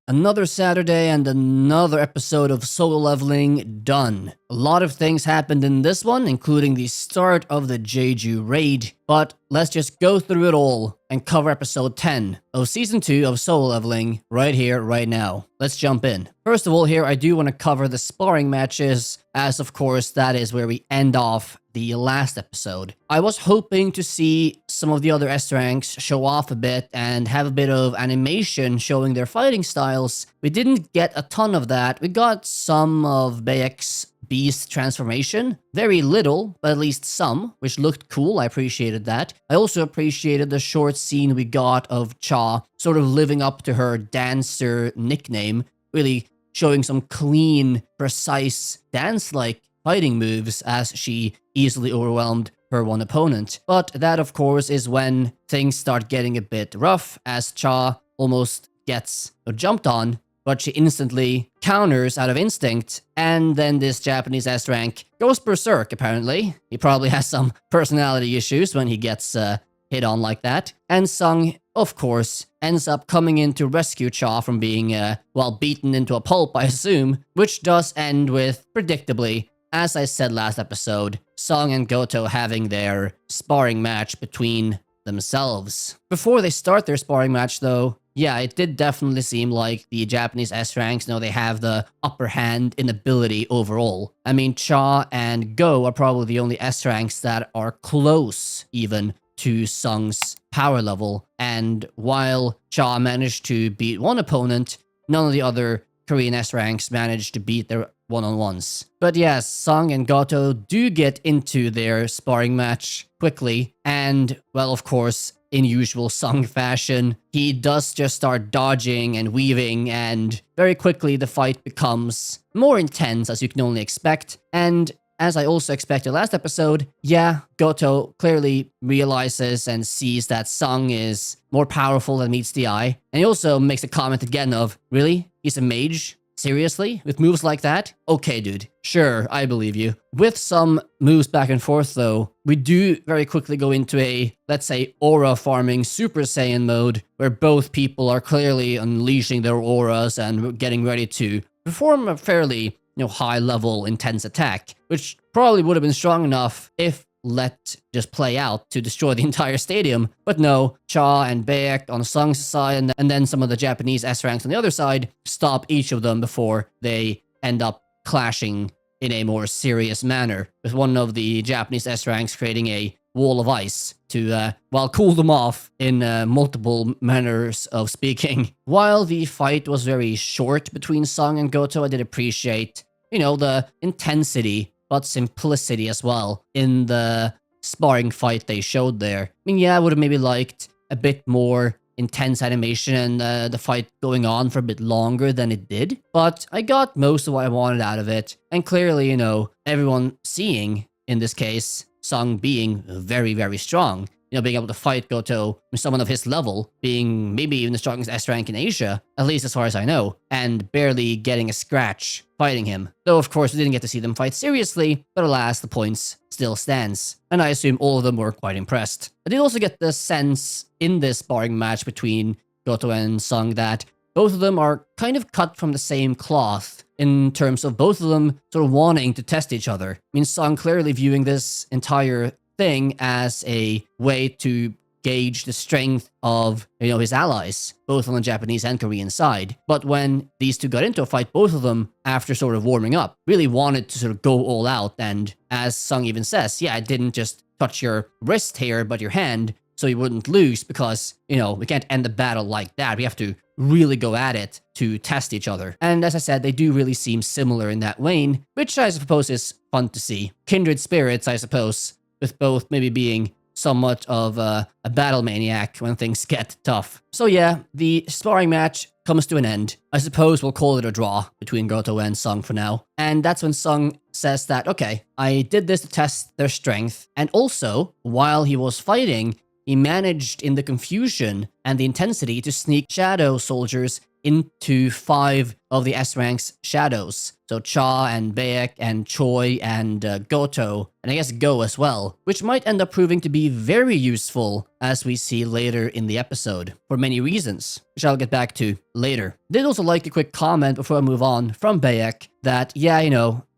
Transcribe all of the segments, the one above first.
Another Saturday and another episode of Solo Leveling done. A lot of things happened in this one, including the start of the Jeju raid, but let's just go through it all and cover episode 10 of season 2 of Solo Leveling right here, right now. Let's jump in. First of all here, I do want to cover the sparring matches, as of course that is where we end off the last episode. I was hoping to see some of the other S ranks show off a bit and have a bit of animation showing their fighting styles. We didn't get a ton of that. We got some of Bayek's beast transformation. Very little, but at least some, which looked cool. I appreciated that. I also appreciated the short scene we got of Cha sort of living up to her dancer nickname, really showing some clean, precise, dance-like fighting moves as she easily overwhelmed her one opponent. But that, of course, is when things start getting a bit rough, as Cha almost gets jumped on, but she instantly counters out of instinct, and then this Japanese S-rank goes berserk, apparently. He probably has some personality issues when he gets hit on like that. And Sung, of course, ends up coming in to rescue Cha from being, beaten into a pulp, I assume, which does end with, predictably, as I said last episode, Sung and Goto having their sparring match between themselves. Before they start their sparring match, though, yeah, it did definitely seem like the Japanese S-ranks, they have the upper hand in ability overall. I mean, Cha and Go are probably the only S-ranks that are close, even, to Sung's power level. And while Cha managed to beat one opponent, none of the other Korean S-ranks managed to beat their one-on-ones. But yes, Sung and Goto do get into their sparring match quickly, and, well, of course, in usual Sung fashion, he does just start dodging and weaving, and very quickly the fight becomes more intense, as you can only expect. And as I also expected last episode, yeah, Goto clearly realizes and sees that Sung is more powerful than meets the eye. And he also makes a comment again of, really? He's a mage? Seriously? With moves like that? Okay, dude. Sure, I believe you. With some moves back and forth, though, we do very quickly go into a, let's say, aura farming Super Saiyan mode, where both people are clearly unleashing their auras and getting ready to perform a fairly, high-level, intense attack, which probably would have been strong enough if let just play out to destroy the entire stadium. But no, Cha and Baek on Sung's side, and then some of the Japanese S-ranks on the other side stop each of them before they end up clashing in a more serious manner, with one of the Japanese S-ranks creating a wall of ice to, cool them off in multiple manners of speaking. While the fight was very short between Sung and Goto, I did appreciate, the intensity but simplicity as well in the sparring fight they showed there. I mean, yeah, I would have maybe liked a bit more intense animation and the fight going on for a bit longer than it did, but I got most of what I wanted out of it. And clearly, everyone seeing, in this case, Sung being very, very strong, being able to fight Goto with someone of his level, being maybe even the strongest S-rank in Asia, at least as far as I know, and barely getting a scratch fighting him. Though, of course, we didn't get to see them fight seriously, but alas, the points still stands. And I assume all of them were quite impressed. I did also get the sense in this sparring match between Goto and Sung that both of them are kind of cut from the same cloth, in terms of both of them sort of wanting to test each other. I mean, Sung clearly viewing this entire thing as a way to gauge the strength of, his allies, both on the Japanese and Korean side. But when these two got into a fight, both of them, after sort of warming up, really wanted to sort of go all out. And as Sung even says, yeah, I didn't just touch your wrist here, but your hand, so you wouldn't lose, because, we can't end the battle like that. We have to really go at it to test each other. And as I said, they do really seem similar in that vein, which I suppose is fun to see. Kindred spirits, I suppose, with both maybe being somewhat of a battle maniac when things get tough. So yeah, the sparring match comes to an end. I suppose we'll call it a draw between Goto and Sung for now. And that's when Sung says that, okay, I did this to test their strength, and also, while he was fighting, he managed in the confusion and the intensity to sneak shadow soldiers into 5 of the S-Rank's shadows. So Cha and Baek and Choi and Goto, and I guess Go as well, which might end up proving to be very useful as we see later in the episode, for many reasons, which I'll get back to later. Did also like a quick comment before I move on from Baek that, yeah,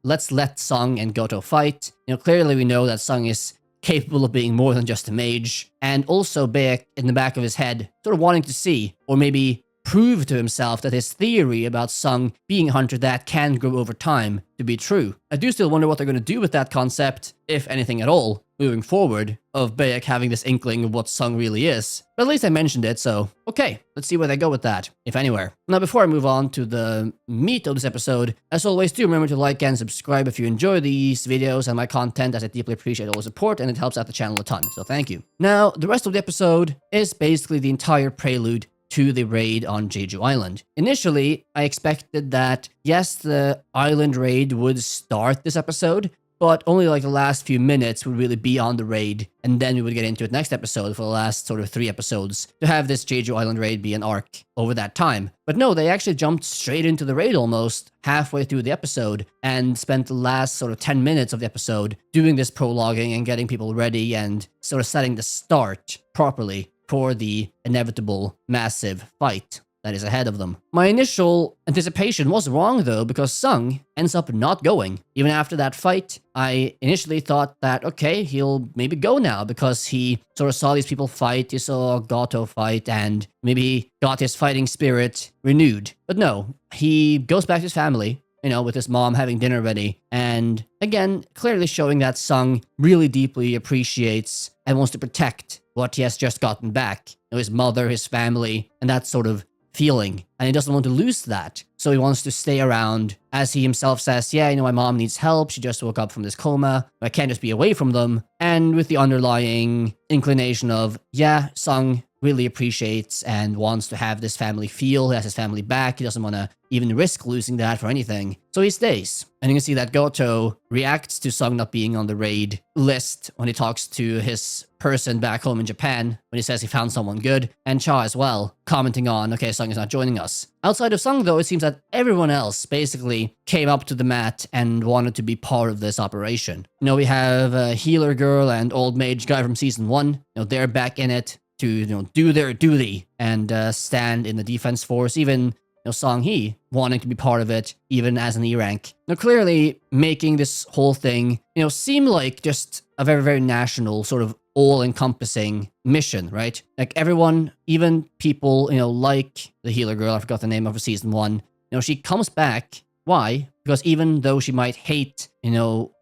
let's let Sung and Goto fight. Clearly we know that Sung is capable of being more than just a mage, and also Baek in the back of his head sort of wanting to see, or maybe prove to himself that his theory about Sung being a hunter that can grow over time to be true. I do still wonder what they're going to do with that concept, if anything at all, moving forward, of Baek having this inkling of what Sung really is. But at least I mentioned it, so okay, let's see where they go with that, if anywhere. Now before I move on to the meat of this episode, as always, do remember to like and subscribe if you enjoy these videos and my content, as I deeply appreciate all the support and it helps out the channel a ton, so thank you. Now, the rest of the episode is basically the entire prelude to the raid on Jeju Island. Initially, I expected that, yes, the island raid would start this episode, but only like the last few minutes would really be on the raid, and then we would get into it next episode for the last sort of 3 episodes to have this Jeju Island raid be an arc over that time. But no, they actually jumped straight into the raid almost halfway through the episode and spent the last sort of 10 minutes of the episode doing this prologuing and getting people ready and sort of setting the start properly for the inevitable massive fight that is ahead of them. My initial anticipation was wrong though, because Sung ends up not going. Even after that fight, I initially thought that, okay, he'll maybe go now because he sort of saw these people fight, he saw Goto fight, and maybe he got his fighting spirit renewed. But no, he goes back to his family, with his mom having dinner ready, and again, clearly showing that Sung really deeply appreciates and wants to protect what he has just gotten back. His mother, his family, and that sort of feeling. And he doesn't want to lose that. So he wants to stay around. As he himself says, yeah, my mom needs help. She just woke up from this coma. I can't just be away from them. And with the underlying inclination of, yeah, Sung really appreciates and wants to have this family feel. He has his family back. He doesn't want to even risk losing that for anything. So he stays. And you can see that Goto reacts to Sung not being on the raid list when he talks to his person back home in Japan, when he says he found someone good, and Cha as well, commenting on, okay, Sung is not joining us. Outside of Sung though, it seems that everyone else basically came up to the mat and wanted to be part of this operation. We have a healer girl and old mage guy from season 1. They're back in it to do their duty and stand in the defense force. Even Song Hee wanting to be part of it, even as an E rank. Now, clearly making this whole thing, seem like just a very, very national, sort of all-encompassing mission, right? Like everyone, even people, like the healer girl, I forgot the name of her season 1, she comes back. Why? Because even though she might hate,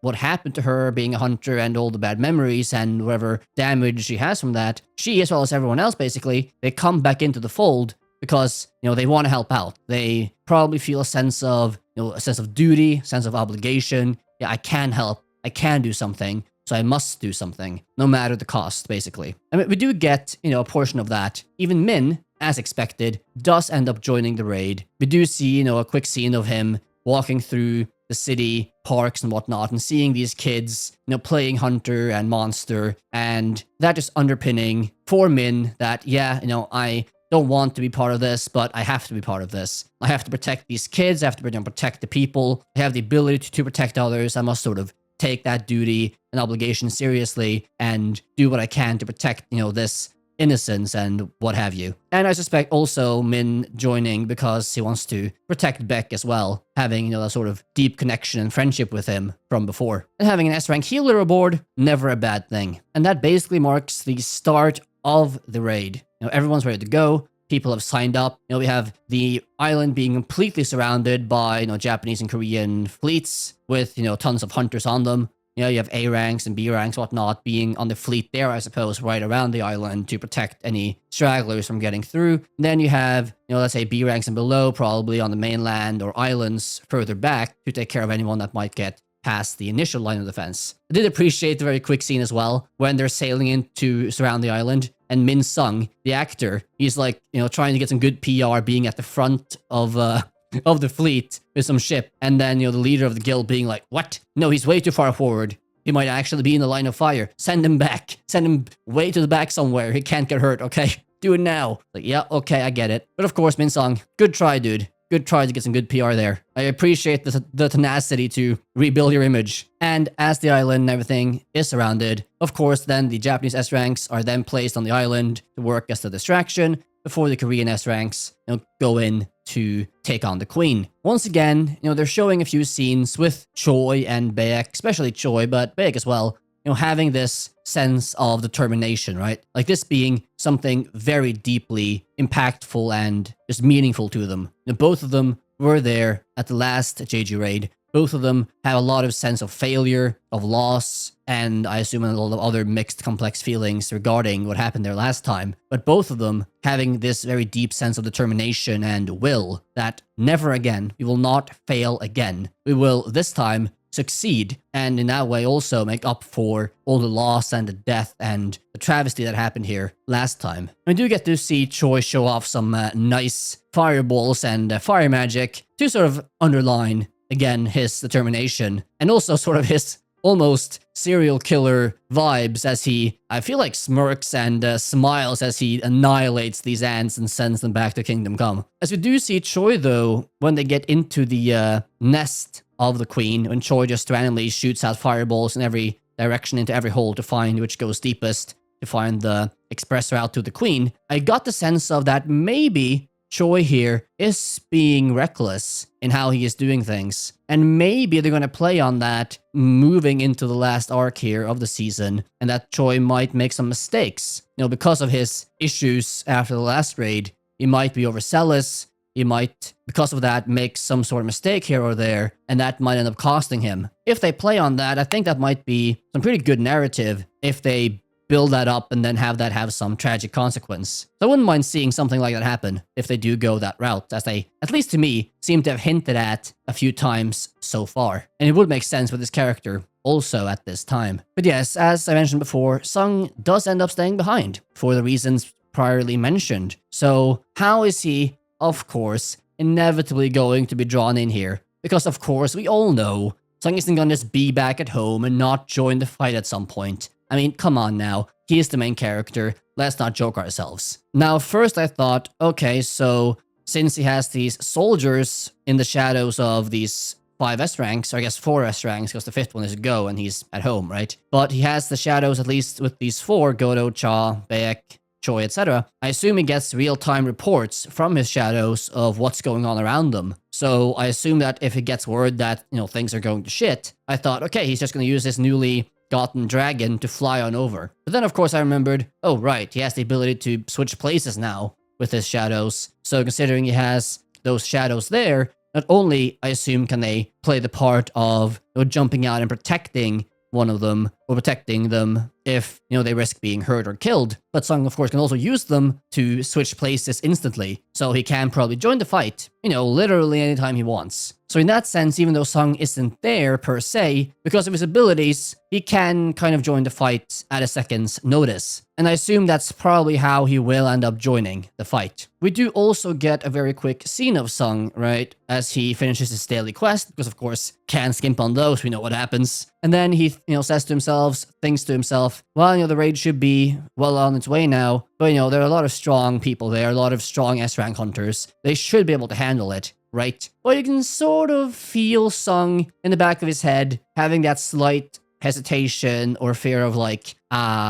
what happened to her being a hunter and all the bad memories and whatever damage she has from that, she, as well as everyone else basically, they come back into the fold because, they want to help out. They probably feel a sense of, a sense of duty, sense of obligation. Yeah, I can help. I can do something. So I must do something, no matter the cost, basically. I mean, we do get, a portion of that. Even Min, as expected, does end up joining the raid. We do see, a quick scene of him walking through the city, parks and whatnot, and seeing these kids, playing hunter and monster, and that just underpinning for Min that, yeah, I don't want to be part of this, but I have to be part of this. I have to protect these kids, I have to protect the people, I have the ability to protect others, I must sort of take that duty and obligation seriously and do what I can to protect, this innocence and what have you. And I suspect also Min joining because he wants to protect Beck as well, having, that sort of deep connection and friendship with him from before. And having an S-rank healer aboard, never a bad thing. And that basically marks the start of the raid. Everyone's ready to go. People have signed up. We have the island being completely surrounded by, Japanese and Korean fleets with, tons of hunters on them. You have A ranks and B ranks, whatnot, being on the fleet there, I suppose, right around the island to protect any stragglers from getting through. And then you have, let's say B ranks and below, probably on the mainland or islands further back to take care of anyone that might get past the initial line of defense. I did appreciate the very quick scene as well, when they're sailing in to surround the island, and Min Sung, the actor, he's like, trying to get some good PR being at the front of the fleet with some ship, and then, the leader of the guild being like, what? No, he's way too far forward. He might actually be in the line of fire. Send him back. Send him way to the back somewhere. He can't get hurt, okay? Do it now. Like, yeah, okay, I get it. But of course, Minsong, good try, dude. Good try to get some good PR there. I appreciate the tenacity to rebuild your image. And as the island and everything is surrounded, of course, then the Japanese S ranks are then placed on the island to work as a distraction before the Korean S ranks, go in to take on the queen. Once again, they're showing a few scenes with Choi and Baek, especially Choi, but Baek as well, having this sense of determination, right? Like this being something very deeply impactful and just meaningful to them. Both of them were there at the last Jeju raid. Both of them have a lot of sense of failure, of loss, and I assume a lot of other mixed complex feelings regarding what happened there last time. But both of them having this very deep sense of determination and will that never again, we will not fail again. We will this time succeed, and in that way also make up for all the loss and the death and the travesty that happened here last time. We do get to see Choi show off some nice fireballs and fire magic to sort of underline, again, his determination, and also sort of his almost serial killer vibes as he, I feel like, smirks and smiles as he annihilates these ants and sends them back to Kingdom Come. As we do see Choi, though, when they get into the nest of the queen, when Choi just randomly shoots out fireballs in every direction into every hole to find which goes deepest, to find the express route to the queen, I got the sense of that maybe Choi here is being reckless in how he is doing things. And maybe they're going to play on that moving into the last arc here of the season, and that Choi might make some mistakes. Because of his issues after the last raid, he might be overzealous. He might, because of that, make some sort of mistake here or there, and that might end up costing him. If they play on that, I think that might be some pretty good narrative if they build that up and then have that have some tragic consequence. So I wouldn't mind seeing something like that happen if they do go that route, as they, at least to me, seem to have hinted at a few times so far. And it would make sense with this character also at this time. But yes, as I mentioned before, Sung does end up staying behind for the reasons priorly mentioned. So how is he, of course, inevitably going to be drawn in here? Because of course, we all know Sung isn't gonna just be back at home and not join the fight at some point. I mean, come on now. He is the main character. Let's not joke ourselves. Now, first I thought, okay, so since he has these soldiers in the shadows of these 5 S ranks, or I guess 4 S ranks, because the 5th one is Go and he's at home, right? But he has the shadows at least with these 4, Godo, Cha, Baek, Choi, etc. I assume he gets real-time reports from his shadows of what's going on around them. So I assume that if he gets word that, things are going to shit, I thought, okay, he's just going to use this newly gotten dragon to fly on over. But then, of course, I remembered, oh, right, he has the ability to switch places now with his shadows. So considering he has those shadows there, not only, I assume, can they play the part of jumping out and protecting one of them, or protecting them if, they risk being hurt or killed, but Sung, of course, can also use them to switch places instantly, so he can probably join the fight, literally anytime he wants. So in that sense, even though Sung isn't there per se, because of his abilities, he can kind of join the fight at a second's notice. And I assume that's probably how he will end up joining the fight. We do also get a very quick scene of Sung, right, as he finishes his daily quest, because of course, can't skimp on those, we know what happens. And then he, says to himself, thinks to himself, well, the raid should be well on its way now, but there are a lot of strong people there, a lot of strong S-rank hunters. They should be able to handle it, right? But you can sort of feel Sung in the back of his head having that slight hesitation or fear of like,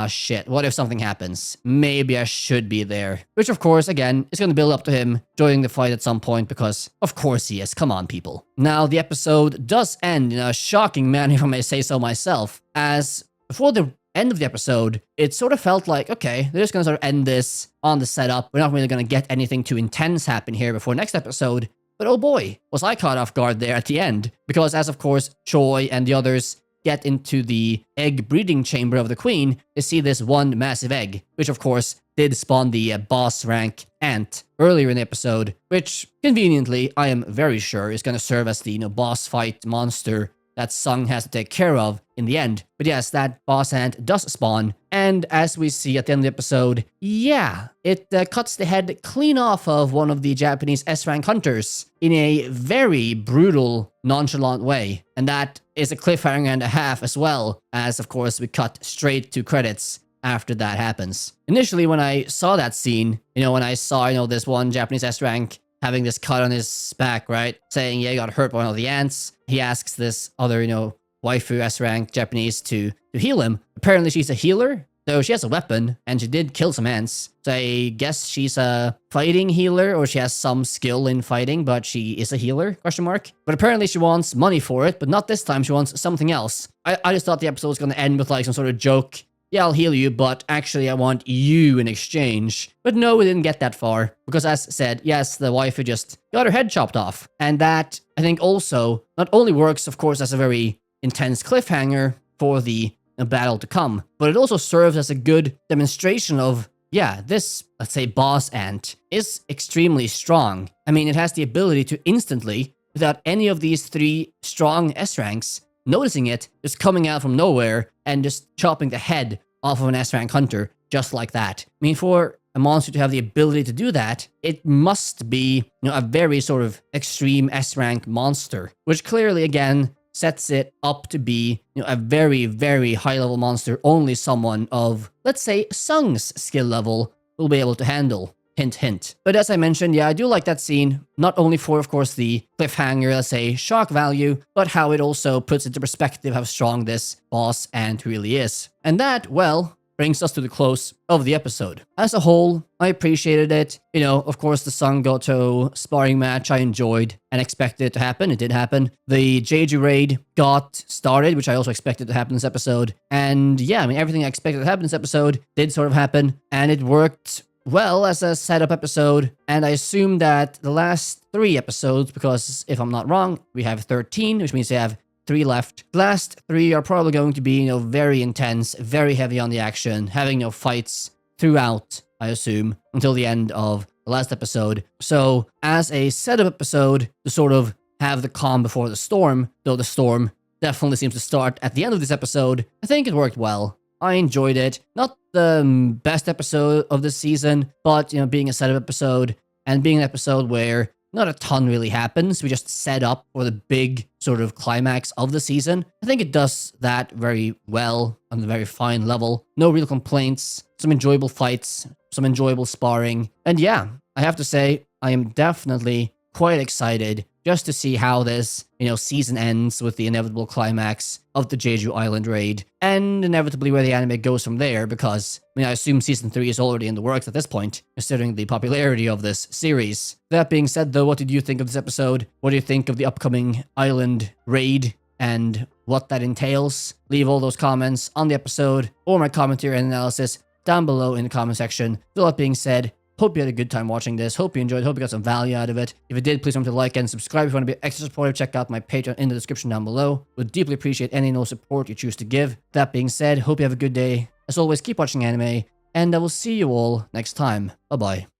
shit, what if something happens? Maybe I should be there. Which of course, again, is going to build up to him joining the fight at some point because of course he is. Come on, people. Now, the episode does end in a shocking manner, if I may say so myself, as before the end of the episode, it sort of felt like, okay, they're just going to sort of end this on the setup. We're not really going to get anything too intense happen here before next episode. But oh boy, was I caught off guard there at the end. Because as of course, Choi and the others get into the egg breeding chamber of the queen, they see this one massive egg, which of course did spawn the boss rank ant earlier in the episode, which conveniently, I am very sure is going to serve as the boss fight monster that Sung has to take care of in the end. But yes, that boss ant does spawn, and as we see at the end of the episode, yeah, it cuts the head clean off of one of the Japanese S-rank hunters in a very brutal, nonchalant way. And that is a cliffhanger and a half as well, as of course we cut straight to credits after that happens. Initially, when I saw that scene, when I saw, this one Japanese S rank having this cut on his back, right? Saying, yeah, he got hurt by one of the ants. He asks this other, waifu S rank Japanese to heal him. Apparently, she's a healer. So she has a weapon, and she did kill some ants. So I guess she's a fighting healer, or she has some skill in fighting, but she is a healer, question mark. But apparently she wants money for it, but not this time, she wants something else. I just thought the episode was going to end with like some sort of joke. Yeah, I'll heal you, but actually I want you in exchange. But no, we didn't get that far. Because as said, yes, the waifu just got her head chopped off. And that, I think also, not only works, of course, as a very intense cliffhanger for the battle to come, but it also serves as a good demonstration of, yeah, this, let's say, boss ant is extremely strong. I mean, it has the ability to instantly, without any of these 3 strong S ranks noticing it, just coming out from nowhere and just chopping the head off of an S rank hunter just like that. I mean, for a monster to have the ability to do that, it must be, a very sort of extreme S rank monster, which clearly, again, sets it up to be, a very, very high-level monster only someone of, let's say, Sung's skill level will be able to handle. Hint, hint. But as I mentioned, yeah, I do like that scene, not only for, of course, the cliffhanger, let's say, shock value, but how it also puts into perspective how strong this boss ant really is. And that, well, brings us to the close of the episode. As a whole, I appreciated it. Of course, the Sung Goto sparring match I enjoyed and expected it to happen. It did happen. The Jeju raid got started, which I also expected to happen this episode. And yeah, I mean, everything I expected to happen this episode did sort of happen. And it worked well as a setup episode. And I assume that the last 3 episodes, because if I'm not wrong, we have 13, which means they have 3 left. The last 3 are probably going to be, very intense, very heavy on the action, having, fights throughout, I assume, until the end of the last episode. So, as a setup episode, to sort of have the calm before the storm, though the storm definitely seems to start at the end of this episode, I think it worked well. I enjoyed it. Not the best episode of this season, but, being a setup episode, and being an episode where not a ton really happens. We just set up for the big sort of climax of the season. I think it does that very well on a very fine level. No real complaints, some enjoyable fights, some enjoyable sparring. And yeah, I have to say, I am definitely quite excited just to see how this, season ends with the inevitable climax of the Jeju Island raid, and inevitably where the anime goes from there, because, I assume season 3 is already in the works at this point, considering the popularity of this series. That being said, though, what did you think of this episode? What do you think of the upcoming island raid, and what that entails? Leave all those comments on the episode, or my commentary and analysis down below in the comment section. With that being said, hope you had a good time watching this. Hope you enjoyed. Hope you got some value out of it. If you did, please remember to like and subscribe. If you want to be extra supportive, check out my Patreon in the description down below. Would deeply appreciate any and all support you choose to give. That being said, hope you have a good day. As always, keep watching anime, and I will see you all next time. Bye-bye.